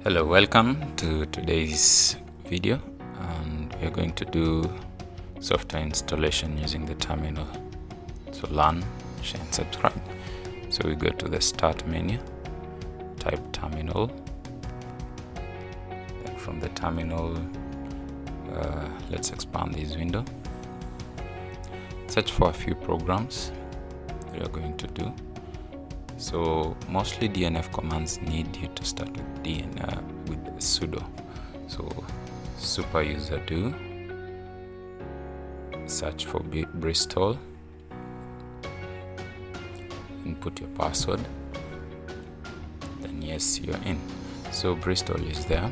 Hello, welcome to today's video, and we are going to do software installation using the terminal. So learn, share and subscribe. So we go to the start menu, type terminal, then from the terminal let's expand this window, search for a few programs we are going to do. So mostly DNF commands need you to start with with sudo. So super user do, search for Bristol, input your password, then yes, you're in. So Bristol is there,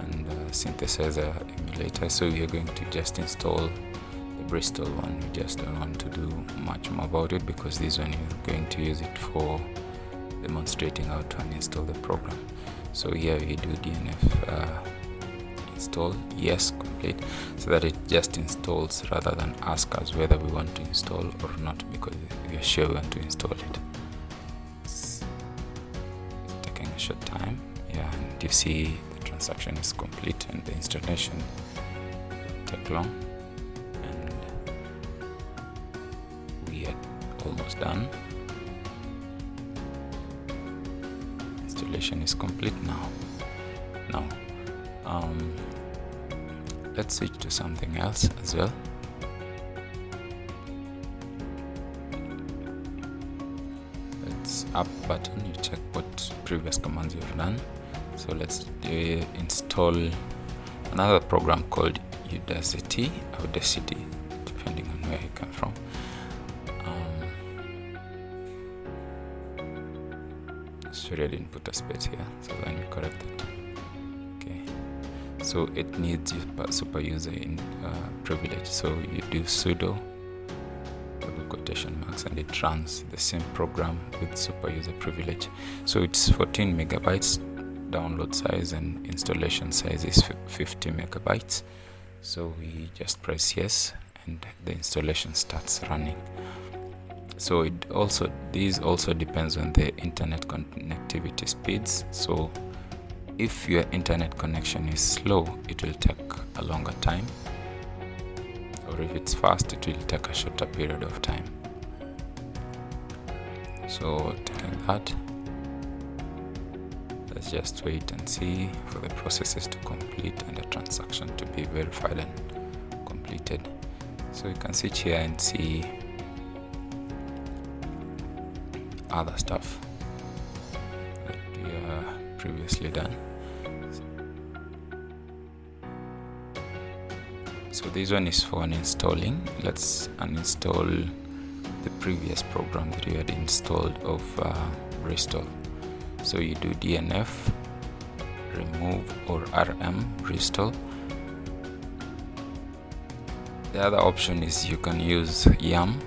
and synthesizer emulator. So we are going to just install Bristol one. We just don't want to do much more about it because this one is going to use it for demonstrating how to uninstall the program. So here we do DNF install, yes, complete, so that it just installs rather than ask us whether we want to install or not, because we are sure we want to install it. It's taking a short time, yeah, and you see the transaction is complete and the installation will take long. Almost done. Installation is complete now. Let's switch to something else as well. It's up button, you check what previous commands you've done. So let's install another program called udacity, depending on where you come from. Sorry, I didn't put a space here, so let me correct that. Okay, so it needs your super user privilege. So you do sudo double quotation marks and it runs the same program with super user privilege. So it's 14 megabytes download size and installation size is 50 megabytes. So we just press yes and the installation starts running. So this also depends on the internet connectivity speeds. So if your internet connection is slow, it will take a longer time, or if it's fast, it will take a shorter period of time. So taking that, let's just wait and see for the processes to complete and the transaction to be verified and completed. So you can switch here and see other stuff that we have previously done. So this one is for uninstalling. Let's uninstall the previous program that we had installed of Bristol. So you do DNF remove or RM Bristol. The other option is you can use yum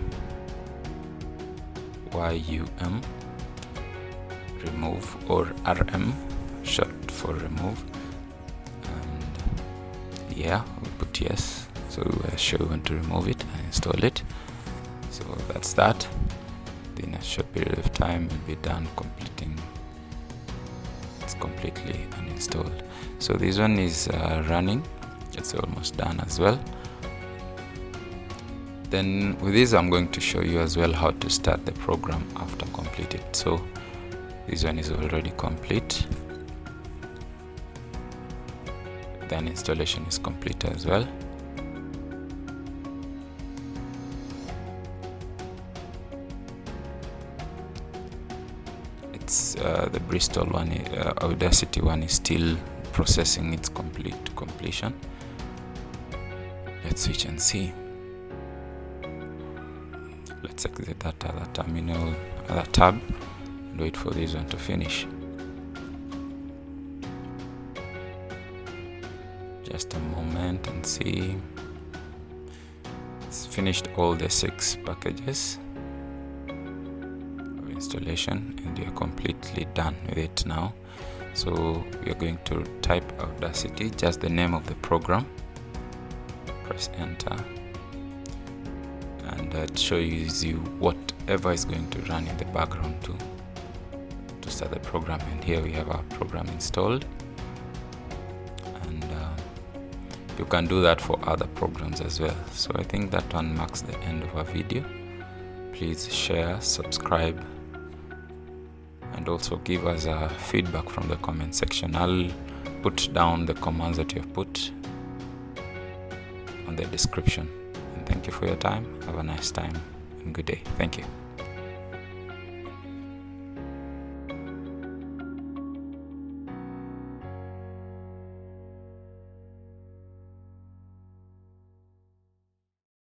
remove, or RM short for remove, and yeah, we put yes, so we're sure we want to remove it and install it. So that's that. In a short period of time will be done completing. It's completely uninstalled. So this one is running. It's almost done as well. Then with this, I'm going to show you as well how to start the program after completed. So this one is already complete. Then installation is complete as well. It's the Bristol one, Audacity one is still processing its completion. Let's switch and see. Let's exit that other terminal, other tab, and wait for this one to finish. Just a moment and see. It's finished all the 6 packages of installation and we are completely done with it now. So we are going to type Audacity, just the name of the program, press enter, and that shows you whatever is going to run in the background too. to start the program, and here we have our program installed. And you can do that for other programs as well. So I think that one marks the end of our video. Please share, subscribe, and also give us feedback from the comment section. I'll put down the commands that you have put on the description. And thank you for your time. Have a nice time and good day. Thank you.